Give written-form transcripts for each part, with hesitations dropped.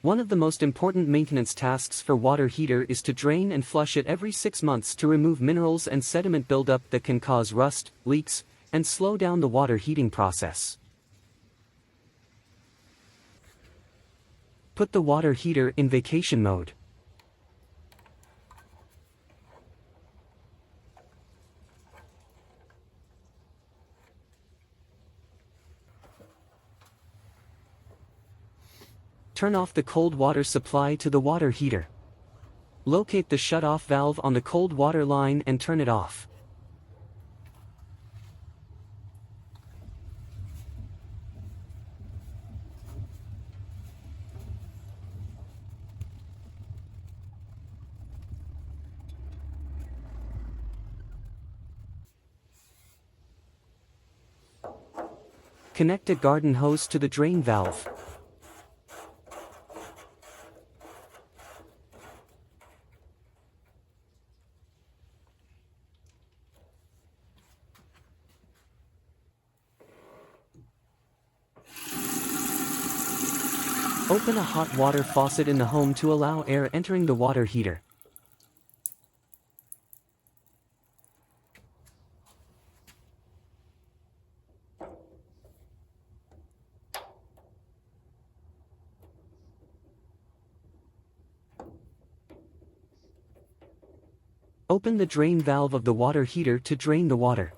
One of the most important maintenance tasks for water heater is to drain and flush it every 6 months to remove minerals and sediment buildup that can cause rust, leaks, and slow down the water heating process. Put the water heater in vacation mode. Turn off the cold water supply to the water heater. Locate the shut-off valve on the cold water line and turn it off. Connect a garden hose to the drain valve. Open a hot water faucet in the home to allow air entering the water heater. Open the drain valve of the water heater to drain the water.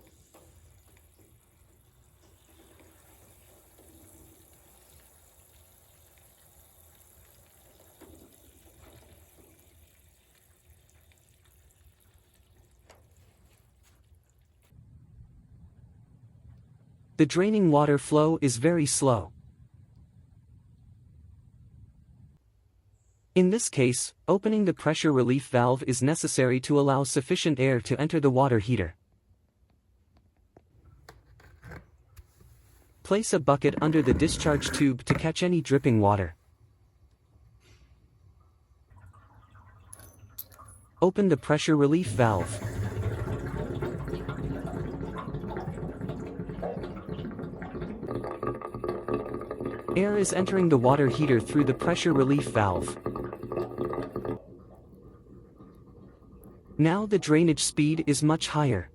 The draining water flow is very slow. In this case, opening the pressure relief valve is necessary to allow sufficient air to enter the water heater. Place a bucket under the discharge tube to catch any dripping water. Open the pressure relief valve. Air is entering the water heater through the pressure relief valve. Now the drainage speed is much higher.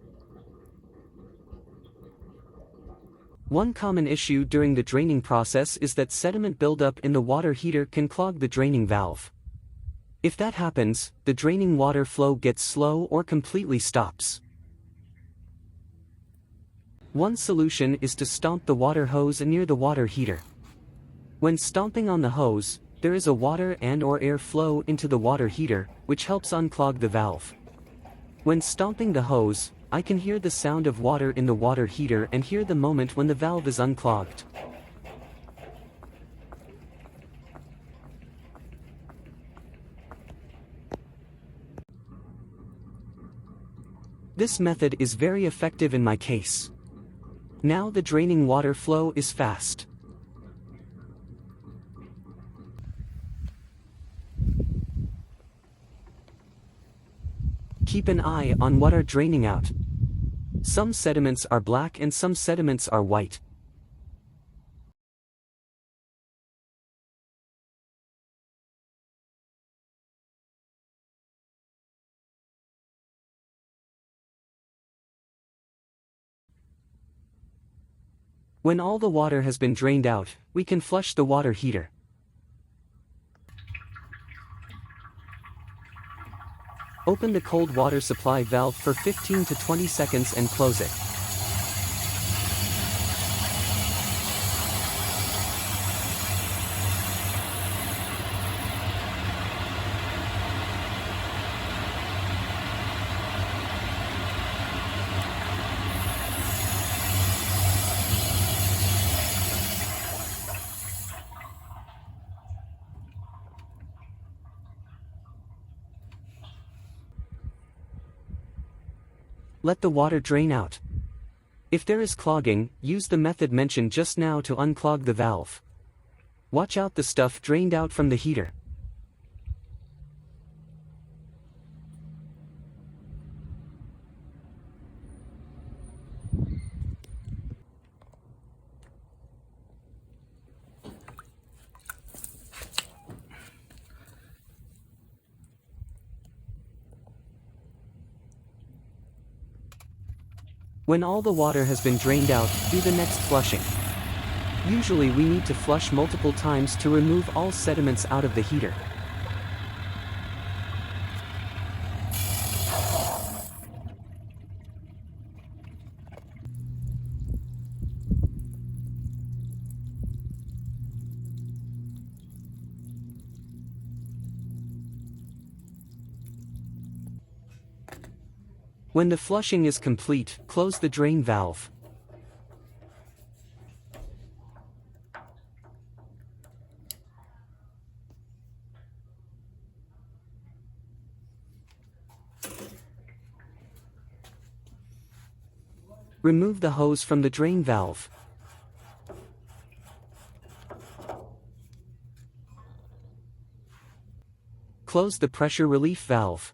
One common issue during the draining process is that sediment buildup in the water heater can clog the draining valve. If that happens, the draining water flow gets slow or completely stops. One solution is to stomp the water hose near the water heater. When stomping on the hose, there is a water and/or air flow into the water heater, which helps unclog the valve. When stomping the hose, I can hear the sound of water in the water heater and hear the moment when the valve is unclogged. This method is very effective in my case. Now the draining water flow is fast. Keep an eye on what are draining out. Some sediments are black and some sediments are white. When all the water has been drained out, we can flush the water heater. Open the cold water supply valve for 15 to 20 seconds and close it. Let the water drain out. If there is clogging, use the method mentioned just now to unclog the valve. Watch out the stuff drained out from the heater. When all the water has been drained out, do the next flushing. Usually we need to flush multiple times to remove all sediments out of the heater. When the flushing is complete, close the drain valve. Remove the hose from the drain valve. Close the pressure relief valve.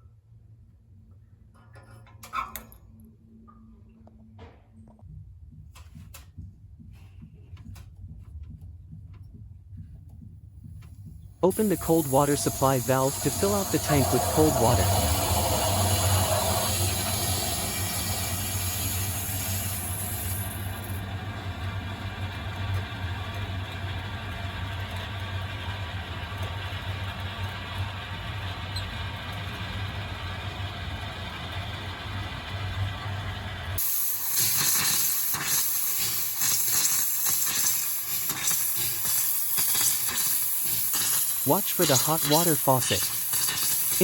Open the cold water supply valve to fill out the tank with cold water. Watch for the hot water faucet.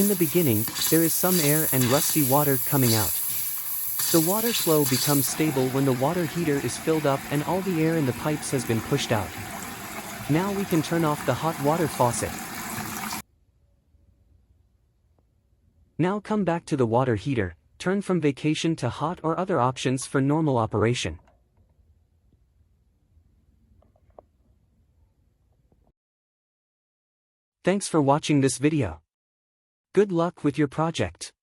In the beginning, there is some air and rusty water coming out. The water flow becomes stable when the water heater is filled up and all the air in the pipes has been pushed out. Now we can turn off the hot water faucet. Now come back to the water heater, turn from vacation to hot or other options for normal operation. Thanks for watching this video. Good luck with your project.